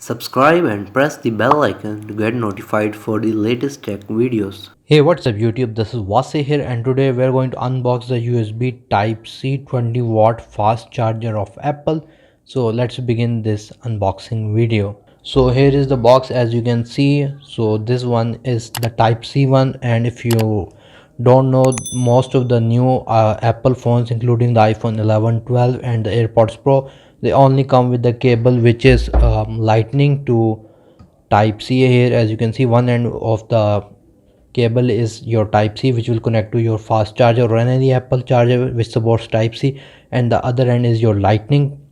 Subscribe and press the bell icon to get notified for the latest tech videos. Hey, what's up YouTube? This is Wasay here and today we're going to unbox the USB Type-C 20-watt fast charger of Apple. So let's begin this unboxing video. So here is the box as you can see. So this one is the Type-C one, and if you don't know, most of the new Apple phones including the iPhone 11, 12 and the Airpods Pro, they only come with the cable which is lightning to type C. Here as you can see, one end of the cable is your type C, which will connect to your fast charger or any Apple charger which supports type C, and the other end is your lightning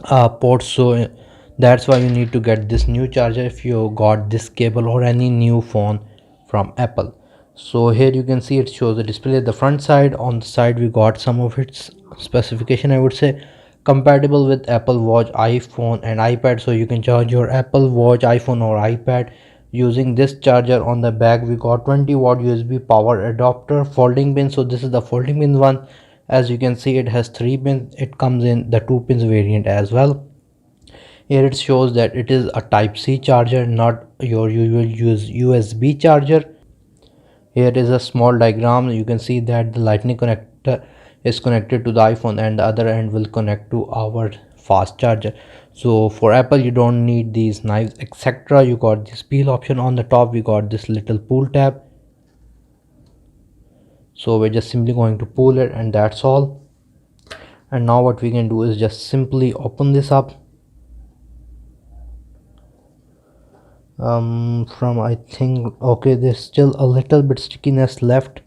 port. So that's why you need to get this new charger if you got this cable or any new phone from Apple. So here you can see it shows the display at the front side. On the side we got some of its specification. I would say compatible with Apple Watch, iPhone and iPad, so you can charge your Apple Watch, iPhone or iPad using this charger. On the back we got 20-watt USB power adapter folding pin. So this is the folding pin one. As you can see, it has 3 pins. It comes in the 2 pins variant as well. Here it shows that it is a type C charger, not your usual USB charger. Here is a small diagram. You can see that the lightning connector is connected to the iPhone and the other end will connect to our fast charger. So for Apple you don't need these knives etc. You got this peel option. On the top we got this little pull tab, so we're just simply going to pull it and that's all. And now what we can do is just simply open this up. From I think, okay, there's still a little bit stickiness left,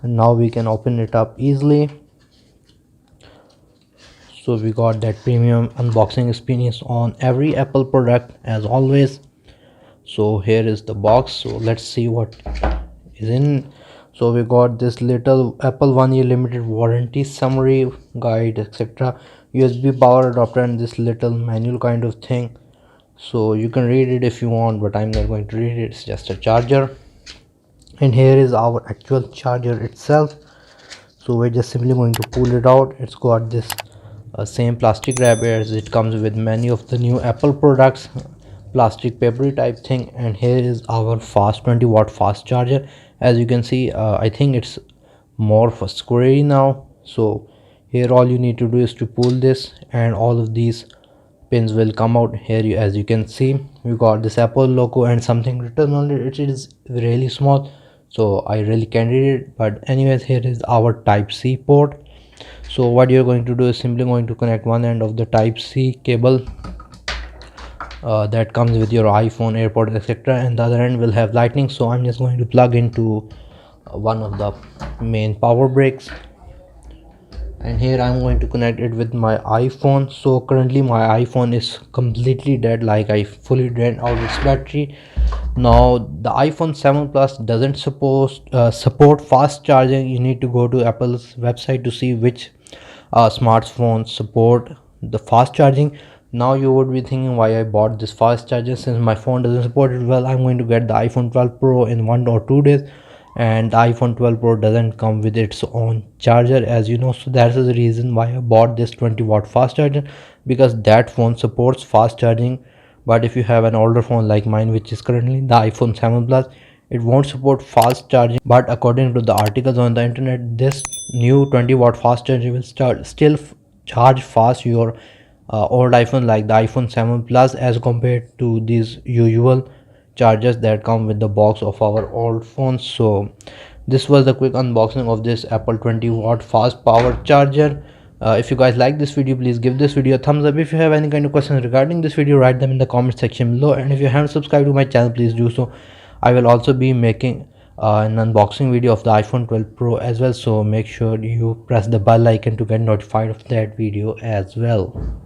and now we can open it up easily. So we got that premium unboxing experience on every Apple product as always. So here is the box, so let's see what is in. So we got this little Apple 1-year limited warranty summary guide etc, USB power adapter and this little manual kind of thing. So you can read it if you want, but I'm not going to read it. It's just a charger, and here is our actual charger itself. So we're just simply going to pull it out. It's got this same plastic wrap as it comes with many of the new Apple products, plastic papery type thing. And here is our fast 20-watt fast charger. As you can see, I think it's more for square now. So here all you need to do is to pull this and all of these pins will come out. Here as you can see, we got this Apple logo and something written on it. It is really small, so I really can't read it, but anyways, here is our type C port. So what you're going to do is simply going to connect one end of the type C cable that comes with your iPhone, AirPods etc, and the other end will have lightning. So I'm just going to plug into one of the main power bricks, and here I'm going to connect it with my iPhone. So currently my iPhone is completely dead, like I fully drained out its battery. Now the iPhone 7 Plus doesn't support fast charging. You need to go to Apple's website to see which smartphones support the fast charging. Now you would be thinking why I bought this fast charger since my phone doesn't support it. Well, I'm going to get the iPhone 12 Pro in 1 or 2 days, and the iPhone 12 Pro doesn't come with its own charger, as you know. So that's the reason why I bought this 20-watt fast charger, because that phone supports fast charging. But if you have an older phone like mine, which is currently the iPhone 7 Plus, it won't support fast charging. But according to the articles on the internet, this new 20-watt fast charger will still charge fast your old iPhone, like the iPhone 7 Plus, as compared to these usual chargers that come with the box of our old phones. So this was the quick unboxing of this Apple 20-watt fast power charger. If you guys like this video, please give this video a thumbs up. If you have any kind of questions regarding this video, write them in the comment section below, and if you haven't subscribed to my channel, please do so. I will also be making an unboxing video of the iPhone 12 Pro as well, so make sure you press the bell icon to get notified of that video as well.